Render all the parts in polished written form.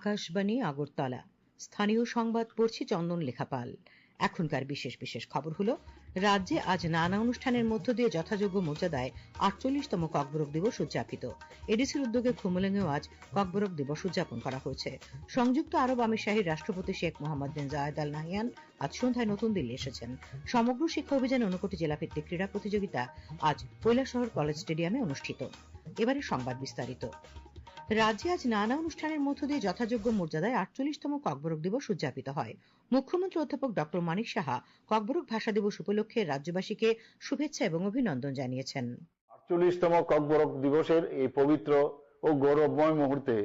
আকাশবাণী আগরতলা। স্থানীয় সংবাদ পড়ছি চন্দন লেখাপাল। এখনকার বিশেষ বিশেষ খবর হলো, রাজ্যে আজ নানা অনুষ্ঠানের মধ্য দিয়ে যথাযোগ্য মর্যাদায় ৪৮তম ককবরক দিবস উদযাপিত। এডিসির উদ্যোগে খুমুলুঙেও আজ ককবরক দিবস উদযাপন করা হয়েছে। সংযুক্ত আরব আমিরশাহীর রাষ্ট্রপতি শেখ মোহাম্মদ বিন জায়েদ আল নাহয়ান আজ সন্ধ্যায় নতুন দিল্লি এসেছেন। সমগ্র শিক্ষা অভিযানে 59টি জেলাভিত্তিক ক্রীড়া প্রতিযোগিতা আজ কৈলাসহর কলেজ স্টেডিয়ামে অনুষ্ঠিত। এবারে সংবাদ বিস্তারিত। রাজ্যে আজ নানা অনুষ্ঠানের মধ্য দিয়ে যথাযোগ্য মর্যাদায় ৪৮তম ককবরক দিবস উদযাপিত হয়। মুখ্যমন্ত্রী অধ্যাপক ডক্টর মানিক সাহা ককবরক ভাষা দিবস উপলক্ষে রাজ্যবাসীকে শুভেচ্ছা এবং অভিনন্দন জানিয়েছেন। ৪৮তম ককবরক দিবসের এই পবিত্র ও গৌরবময় মুহূর্তে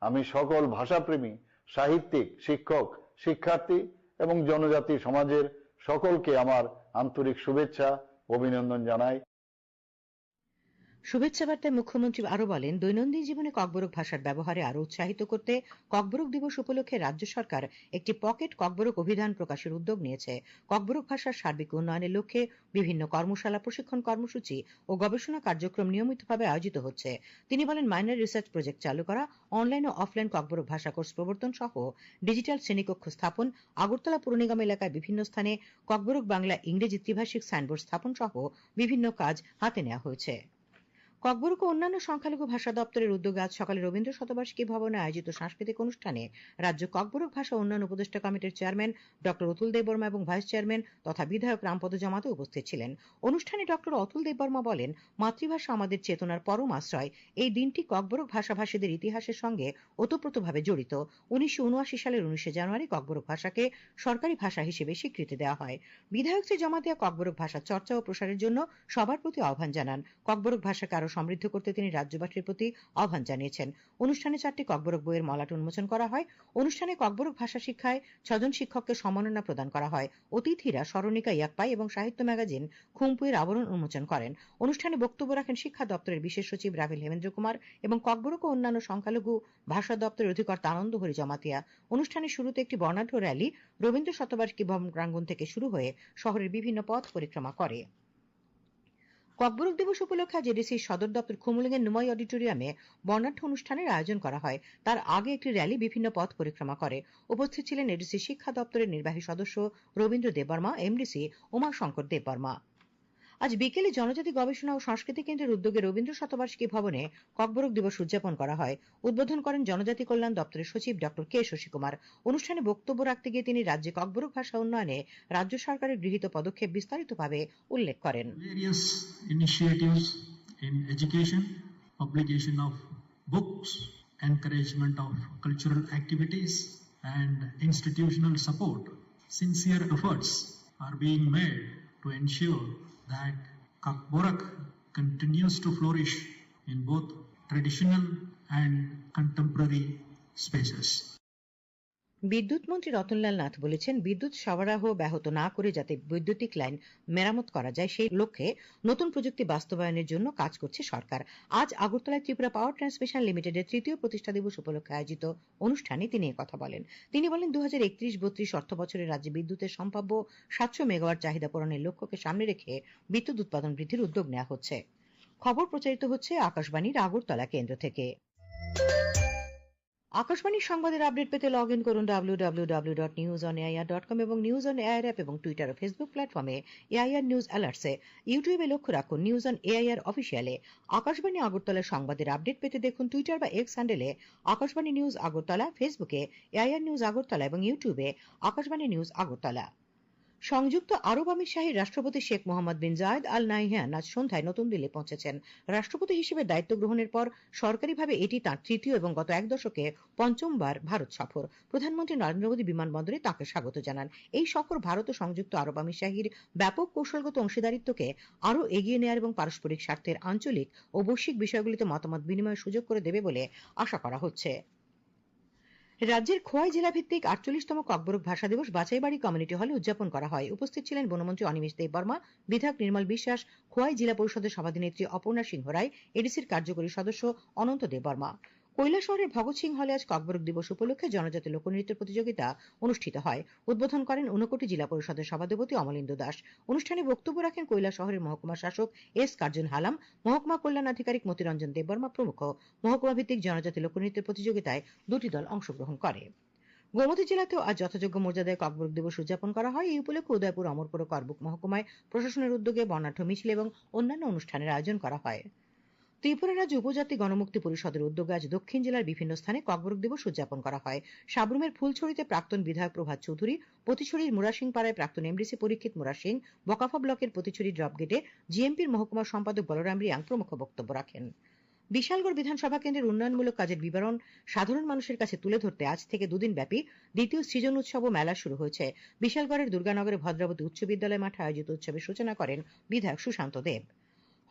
আমি সকল ভাষাপ্রেমী, সাহিত্যিক, শিক্ষক, শিক্ষার্থী এবং জনজাতি সমাজের সকলকে আমার আন্তরিক শুভেচ্ছা অভিনন্দন জানাই। শুভেচ্ছা বার্তায় মুখ্যমন্ত্রী আরো বলেন, দৈনন্দিন জীবনে ককবরক ভাষার ব্যবহারে আরো উৎসাহিত করতে ককবরক দিবস উপলক্ষে রাজ্য সরকার একটি পকেট ককবরক অভিধান প্রকাশের উদ্যোগ নিয়েছে। ককবরক ভাষার সার্বিক উন্নয়নের লক্ষ্যে বিভিন্ন কর্মশালা, প্রশিক্ষণ কর্মসূচি ও গবেষণা কার্যক্রম নিয়মিতভাবে আয়োজিত হচ্ছে। তিনি বলেন, মাইনর রিসার্চ প্রজেক্ট চালু করা, অনলাইন ও অফলাইন ককবরক ভাষা কোর্স প্রবর্তন সহ ডিজিটাল শ্রেণীকক্ষ স্থাপন, আগরতলা পুর নিগম এলাকায় বিভিন্ন স্থানে ককবরক বাংলা ইংরেজি ত্রিভাষিক সাইনবোর্ড স্থাপন সহ বিভিন্ন কাজ হাতে নেওয়া হয়েছে। ককবরক ও অন্যান্য সংখ্যালঘু ভাষা দপ্তরের উদ্যোগে আজ সকালে রবীন্দ্র শতবার্ষিকী ভবনে আয়োজিত সাংস্কৃতিক অনুষ্ঠানে রাজ্য ককবরক ভাষা উন্নয়ন উপদেষ্টা কমিটির চেয়ারম্যান ডক্টর অতুল দেববর্মা এবং ভাইস চেয়ারম্যান তথা বিধায়ক রামপদ জামাতে উপস্থিত ছিলেন। অনুষ্ঠানে ডক্টর অতুল দেববর্মা বলেন, মাতৃভাষা আমাদের চেতনার পরম আশ্রয়। এই দিনটি ককবরক ভাষাভাষীদের ইতিহাসের সঙ্গে ওতপ্রোতভাবে জড়িত। 1979 সালের 19 জানুয়ারি ককবরক ভাষাকে সরকারি ভাষা হিসেবে স্বীকৃতি দেওয়া হয়। বিধায়ক শ্রী জামাতিয়া ককবরক ভাষা চর্চা ও প্রসারের জন্য সবার প্রতি আহ্বান জানান। ককবরক ভাষাকে আরো সমৃদ্ধ করতে তিনি রাজ্যবাসীর প্রতি আহ্বান জানিয়েছেন। অনুষ্ঠানে 4টি ককবরক বইয়ের মলাট উন্মোচন করা হয়। অনুষ্ঠানে ককবরক ভাষা শিক্ষায় 6 জন শিক্ষককে সম্মাননা প্রদান করা হয়। অতিথিরা স্মরণিকা ইয়াকপাই এবং সাহিত্য ম্যাগাজিন খুম্পুয়ের আবরণ উন্মোচন করেন। অনুষ্ঠানে বক্তব্য রাখেন শিক্ষা দপ্তরের বিশেষ সচিব রাভেল হেমেন্দ্র কুমার এবং ককবরক ও অন্যান্য সংখ্যালঘু ভাষা দপ্তরের অধিকর্তা আনন্দ হরি জমাতিয়া। অনুষ্ঠানের শুরুতে একটি বর্ণাঢ্য র্যালি রবীন্দ্র শতবার্ষিকী ভবন প্রাঙ্গণ থেকে শুরু হয়ে শহরের বিভিন্ন পথ পরিক্রমা করে। ককবরক দিবস উপলক্ষে আজ এডিসির সদর দপ্তর খুমুলুঙের নুমাই অডিটোরিয়ামে বর্ণাঢ্য অনুষ্ঠানের আয়োজন করা হয়। তার আগে একটি র্যালি বিভিন্ন পথ পরিক্রমা করে। উপস্থিত ছিলেন এডিসি শিক্ষা দপ্তরের নির্বাহী সদস্য রবীন্দ্র দেববর্মা, এমডিসি উমাশঙ্কর দেববর্মা। আজ বিকেলে জনজাতি গবেষণা ও সংস্কৃতি কেন্দ্রের উদ্যোগে রবীন্দ্র শতবার্ষিকী ভবনে ককবরক দিবস উদযাপন করা হয়। উদ্বোধন করেন জনজাতি কল্যাণ দপ্তরের সচিব ডক্টর কে শশী কুমার। অনুষ্ঠানে বক্তব্য রাখতে গিয়ে তিনি রাজ্যে ককবরক ভাষা উন্নয়নে রাজ্য সরকারের গৃহীত পদক্ষেপ বিস্তারিতভাবে উল্লেখ করেন। Various initiatives in education, publication of books, encouragement of cultural activities and institutional support. Sincere efforts are being made to ensure that Kokborok continues to flourish in both traditional and contemporary spaces. বিদ্যুৎ মন্ত্রী রতনলাল নাথ বলেছেন, বিদ্যুৎ সরবরাহ ব্যাহত না করে যাতে বৈদ্যুতিক লাইন মেরামত করা যায় সেই লক্ষ্যে নতুন প্রযুক্তি বাস্তবায়নের জন্য কাজ করছে সরকার। আজ আগরতলায় ত্রিপুরা পাওয়ার ট্রান্সমিশন লিমিটেডের 3য় প্রতিষ্ঠা দিবস উপলক্ষে আয়োজিত অনুষ্ঠানে তিনি কথা বলেন। তিনি বলেন, 2031-32 অর্থ বছরে রাজ্যে বিদ্যুতের সম্ভাব্য 700 মেগাওয়াট চাহিদা পূরণের লক্ষ্যকে সামনে রেখে বিদ্যুৎ উৎপাদন বৃদ্ধির উদ্যোগ নেওয়া হচ্ছে। খবর প্রচারিত হচ্ছে আকাশবাণীর আগরতলা কেন্দ্র থেকে। আকাশবাণীর সংবাদের আপডেট পেতে লগ ইন করুন www.newsonair.com এবং নিউজ অন এআইআর অ্যাপ এবং টুইটার ও ফেসবুক প্ল্যাটফর্মে এআইআর নিউজ অ্যালার্টসে। ইউটিউবে লক্ষ্য রাখুন নিউজ অন এআইআর অফিসিয়ালে। আকাশবাণী আগরতলার সংবাদের আপডেট পেতে দেখুন টুইটার বা এক্স হ্যান্ডেলে আকাশবাণী নিউজ আগরতলা, ফেসবুকে এআইআর নিউজ আগরতলা এবং ইউটিউবে আকাশবাণী নিউজ আগরতলা। সংযুক্ত আরব আমিরশাহীর রাষ্ট্রপতি শেখ মোহাম্মদ বিন জায়েদ আল নাহয়ান আজ সন্ধ্যায় নতুন দিল্লি পৌঁছেছেন। রাষ্ট্রপতি হিসেবে দায়িত্ব গ্রহণের পর সরকারিভাবে এটি তাঁর 3য় এবং গত 1 দশকে 5মবার ভারত সফর। প্রধানমন্ত্রী নরেন্দ্র মোদী বিমানবন্দরে তাঁকে স্বাগত জানান। এই সফর ভারত ও সংযুক্ত আরব আমিরশাহীর ব্যাপক কৌশলগত অংশীদারিত্বকে আরও এগিয়ে নেওয়ার এবং পারস্পরিক স্বার্থের আঞ্চলিক ও বৈশ্বিক বিষয়গুলিতে মতামত বিনিময়ের সুযোগ করে দেবে বলে আশা করা হচ্ছে। রাজ্যের খোয়াই জেলা ভিত্তিক 48তম ককবরক ভাষা দিবস বাছাইবাড়ি কমিউনিটি হলে উদযাপন করা হয়। উপস্থিত ছিলেন বনমন্ত্রী অনিমেষ দেববর্মা, বিধায়ক নির্মল বিশ্বাস, খোয়াই জেলা পরিষদের সভাধিনেত্রী অপর্ণা সিংহ রায়, এডিসির কার্যকরী সদস্য অনন্ত দেববর্মা। কৈলাসহরের ভগৎ সিং হলে আজ ককবরক দিবস উপলক্ষে জনজাতি লোকনৃত্য প্রতিযোগিতা অনুষ্ঠিত হয়। উদ্বোধন করেন ঊনকোটি জেলা পরিষদের সভাধিপতি অমলেন্দু দাস। অনুষ্ঠানে বক্তব্য রাখেন কৈলাসহরের মহকুমা শাসক এস কার্জন হালাম, মহকুমা কল্যাণ আধিকারিক মতিরঞ্জন দেববর্মা প্রমুখ। মহকুমা ভিত্তিক জনজাতি লোকনৃত্য প্রতিযোগিতায় 2টি দল অংশগ্রহণ করে। গোমতী জেলাতেও আজ যথাযোগ্য মর্যাদায় ককবরক দিবস উদযাপন করা হয়। এই উপলক্ষে উদয়পুর, অমরপুর ও করবুক মহকুমায় প্রশাসনের উদ্যোগে বর্ণাঢ্য মিছিল এবং অন্যান্য অনুষ্ঠানের আয়োজন করা হয়। ত্রিপুরা রাজ্য উপজাতি গণমুক্তি পরিষদের উদ্যোগে আজ দক্ষিণ জেলার বিভিন্ন স্থানে ককবরক দিবস উদযাপন করা হয়। সাব্রুমের ফুলছড়িতে প্রাক্তন বিধায়ক প্রভাত চৌধুরী, পতিছড়ির মুরাসিং পাড়ায় প্রাক্তন এমডিসি পরীক্ষিত মুরাসিং, বকাফা ব্লকের পতিছড়ি ড্রপ গেটে জিএমপির মহকুমা সম্পাদক বলরাম রিয়াং প্রমুখ বক্তব্য রাখেন। বিশালগড় বিধানসভা কেন্দ্রের উন্নয়নমূলক কাজের বিবরণ সাধারণ মানুষের কাছে তুলে ধরতে আজ থেকে 2 দিন ব্যাপী দ্বিতীয় সৃজন উৎসব ও মেলা শুরু হয়েছে। বিশালগড়ের দুর্গানগরে ভদ্রাবতী উচ্চ বিদ্যালয় মাঠে আয়োজিত উৎসবের সূচনা করেন বিধায়ক সুশান্ত দেব।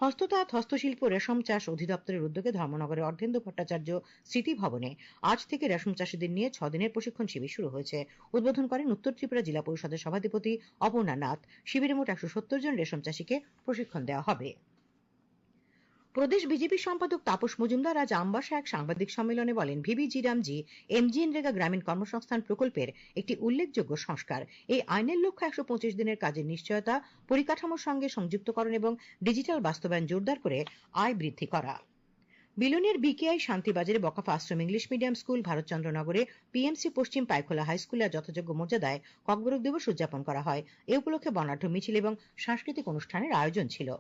হস্ততাঁত, হস্তশিল্প, রেশম চাষ অধিদপ্তরের উদ্যোগে ধর্মনগরের অর্ধেন্দু ভট্টাচার্য স্মৃতি ভবনে আজ থেকে রেশম চাষীদের নিয়ে 6 দিনের প্রশিক্ষণ শিবির শুরু হয়েছে। উদ্বোধন করেন উত্তর ত্রিপুরা জেলা পরিষদের সভাধিপতি অপর্ণা নাথ। শিবিরে মোট 170 জন রেশম চাষীকে প্রশিক্ষণ দেওয়া হবে। প্রদেশ বিজেপি সম্পাদক তাপস মজুমদার আজ আমবাসা এক সাংবাদিক সম্মেলনে বলেন, ভিবিজি রামজি এমজিএনরেগা গ্রামীণ কর্মসংস্থান প্রকল্পের একটি উল্লেখযোগ্য সংস্কার। এই আইনের লক্ষ্য 125 দিনের কাজের নিশ্চয়তা, পরিকাঠামোর সঙ্গে সংযুক্তকরণ এবং ডিজিটাল বাস্তবায়ন জোরদার করে আয় বৃদ্ধি করা। বিলোনিয়ার বিকেআই শান্তিবাজারে বকাফা আশ্রম ইংলিশ মিডিয়াম স্কুল, ভারতচন্দ্রনগরে পিএমসি পশ্চিম পাইখোলা হাই স্কুলে যথাযোগ্য মর্যাদায় ককবরক দিবস উদযাপন করা হয়। এ উপলক্ষে বর্ণাঢ্য মিছিল এবং সাংস্কৃতিক অনুষ্ঠানের আয়োজন ছিল।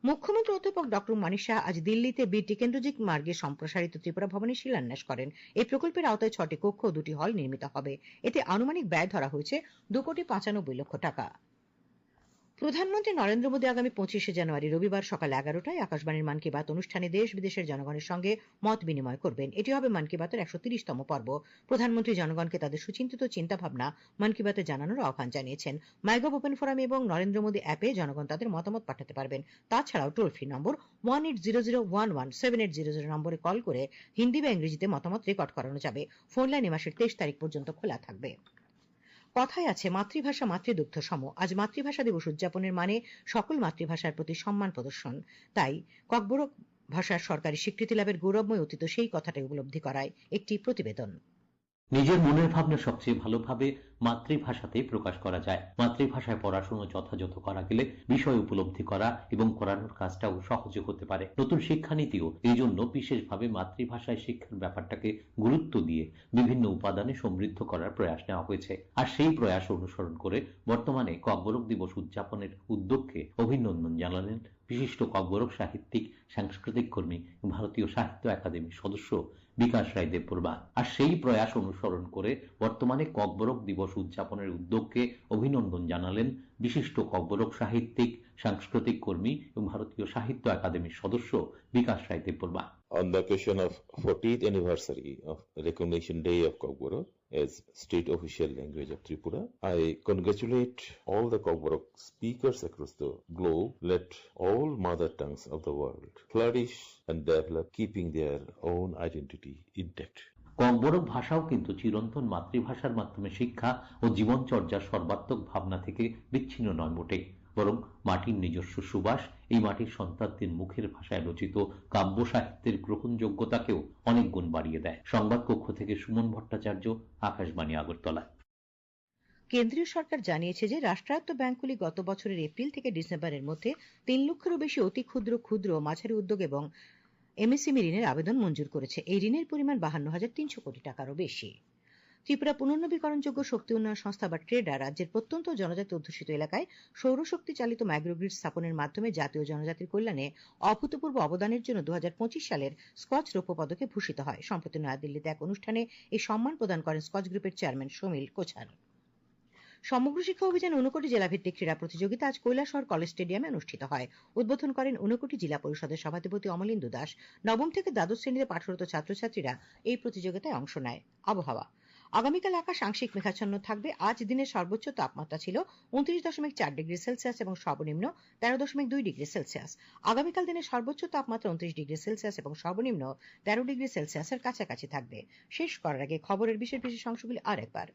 মুখ্যমন্ত্রী অধ্যাপক ডক্টর মানিক সাহা আজ দিল্লিতে বীর টিকেন্দ্রজিৎ মার্গে সম্প্রসারিত ত্রিপুরা ভবনের শিলান্যাস করেন। এই প্রকল্পের আওতায় 6টি কক্ষ ও 2টি হল নির্মিত হবে। এতে আনুমানিক ব্যয় ধরা হয়েছে 2,95,00,000 টাকা। প্রধানমন্ত্রী নরেন্দ্র মোদী আগামী 25শে জানুয়ারি রবিবার সকাল 11টায় আকাশবাণীর মন কি বাত অনুষ্ঠানে দেশ বিদেশের জনগণের সঙ্গে মত বিনিময় করবেন। এটি হবে মন কি বাতের 130তম পর্ব। প্রধানমন্ত্রী জনগণকে তাদের সুচিন্তিত চিন্তাভাবনা মন কি বাতে জানানোর আহ্বান জানিয়েছেন। মাইগভ ওপেন ফোরাম এবং নরেন্দ্র মোদী অ্যাপে জনগণ তাদের মতামত পাঠাতে পারবেন। তাছাড়াও টোল ফ্রি নম্বর 1800117800 নম্বরে কল করে হিন্দি বা ইংরেজিতে মতামত রেকর্ড করানো যাবে। ফোন লাইন মাসের 23 তারিখ পর্যন্ত খোলা থাকবে। কথায় আছে, মাতৃভাষা মাতৃদুগ্ধ সম। আজ মাতৃভাষা দিবস উদযাপনের মানে সকল মাতৃভাষার প্রতি সম্মান প্রদর্শন। তাই ককবরক ভাষার সরকারি স্বীকৃতি লাভের গৌরবময় অতীত সেই কথাটাই উপলব্ধি করায় একটি প্রতিবেদন। নিজের মনের ভাবনা সবচেয়ে ভালোভাবে মাতৃভাষাতে প্রকাশ করা যায়। মাতৃভাষায় পড়াশোনা যথাযথ করা গেলে বিষয় উপলব্ধি করা এবং করানোর কাজটাও সহজে হতে পারে। নতুন শিক্ষানীতিও এই জন্য বিশেষভাবে মাতৃভাষায় শিক্ষার ব্যাপারটাকে গুরুত্ব দিয়ে বিভিন্ন উপাদানে সমৃদ্ধ করার প্রয়াস নেওয়া হয়েছে। আর সেই প্রয়াস অনুসরণ করে বর্তমানে ককবরক দিবস উদযাপনের উদ্যোগকে অভিনন্দন জানালেন বিশিষ্ট ককবরক সাহিত্যিক, সাংস্কৃতিক কর্মী, ভারতীয় সাহিত্য একাডেমির সদস্য বিকাশ রায় দেববর্মা। আর সেই প্রয়াস অনুসরণ করে বর্তমানে ককবরক দিবস উদযাপনের উদ্যোগকে অভিনন্দন জানালেন বিশিষ্ট ককবরক সাহিত্যিক, সাংস্কৃতিক কর্মী এবং ভারতীয় সাহিত্য একাডেমির সদস্য বিকাশ রায় Debbarma. On the occasion of 40th anniversary of Recognition Day of Kokborok as state official language of Tripura, I congratulate all the Kokborok speakers across the globe. Let all mother tongues of the world flourish and develop, keeping their own identity intact. Kokborok ভাষাও কিন্তু চিরন্তন মাতৃভাষার মাধ্যমে শিক্ষা ও জীবনচর্যার সর্বাত্মক ভাবনা থেকে বিচ্ছিন্ন নয় মোটে, বরং মাটির নিজস্ব সুবাস, এই মাটির সন্তানদের মুখের ভাষায় রচিত কাব্য সাহিত্যের গ্রহণযোগ্যতাকেও অনেক গুণ বাড়িয়ে দেয়। সংবাদ কক্ষ থেকে সুমন ভট্টাচার্য, আকাশবাণী, আগরতলা। কেন্দ্রীয় সরকার জানিয়েছে যে রাষ্ট্রায়ত্ত ব্যাংকগুলি গত বছরের এপ্রিল থেকে ডিসেম্বরের মধ্যে 3 লক্ষেরও বেশি অতি ক্ষুদ্র, ক্ষুদ্র ও মাঝারি উদ্যোগ এবং এমএসএমই ঋণের আবেদন মঞ্জুর করেছে। এই ঋণের পরিমাণ 52,300 কোটি টাকারও বেশি। ত্রিপুরা পুনর্নবীকরণযোগ্য শক্তি উন্নয়ন সংস্থা বা ট্রেডা রাজ্যের প্রত্যন্ত জনজাতি অধ্যুষিত এলাকায় সৌরশক্তি চালিত মাইক্রোগ্রিড স্থাপনের মাধ্যমে জাতীয় জনজাতির কল্যাণে অভূতপূর্ব অবদানের জন্য 2025 সালের স্কচ রৌপ্য পদকে ভূষিত হয়। সম্প্রতি নয়াদিল্লিতে এক অনুষ্ঠানে এই সম্মান প্রদান করেন স্কচ গ্রুপের চেয়ারম্যান সমীল কোছার। সমগ্র শিক্ষা অভিযান ঊনকোটি জেলাভিত্তিক ক্রীড়া প্রতিযোগিতা আজ কৈলাসহর কলেজ স্টেডিয়ামে অনুষ্ঠিত হয়। উদ্বোধন করেন ঊনকোটি জেলা পরিষদের সভাধিপতি অমলেন্দু দাস। নবম থেকে দ্বাদশ শ্রেণীতে পাঠরত ছাত্রছাত্রীরা এই প্রতিযোগিতায় অংশ নেয়। আবহাওয়া আগামীকাল আকাশ আংশিক মেঘাচ্ছন্ন থাকবে। আজ দিনের সর্বোচ্চ তাপমাত্রা ছিল 29.4 ডিগ্রি সেলসিয়াস এবং সর্বনিম্ন 13.2 ডিগ্রি সেলসিয়াস। আগামীকাল দিনের সর্বোচ্চ তাপমাত্রা 29 ডিগ্রি সেলসিয়াস এবং সর্বনিম্ন 13 ডিগ্রি সেলসিয়াসের কাছাকাছি থাকবে। শেষ করার আগে খবরের বিশেষ অংশগুলি আরেকবার।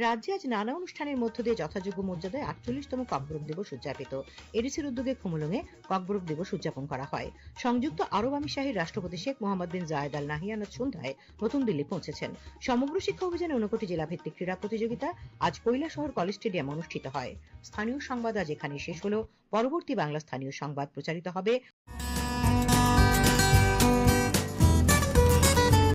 রাজ্যে আজ নানা অনুষ্ঠানের মধ্য দিয়ে যথাযোগ্য মর্যাদায় 48তম ককবরক দিবস উদযাপিত। এডিসির উদ্যোগে খুমুলুঙে ককবরক দিবস উদযাপন করা হয়। সংযুক্ত আরব আমিরশাহীর রাষ্ট্রপতি শেখ মোহাম্মদ বিন জায়েদ আল নাহিয়ান সন্ধ্যায় নতুন দিল্লি পৌঁছেছেন। সমগ্র শিক্ষা অভিযানে 59টি জেলাভিত্তিক ক্রীড়া প্রতিযোগিতা আজ কৈলাসহর কলেজ স্টেডিয়ামে অনুষ্ঠিত হয়। স্থানীয় সংবাদ আজ এখানে শেষ হলো। পরবর্তী বাংলা স্থানীয় সংবাদ প্রচারিত হবে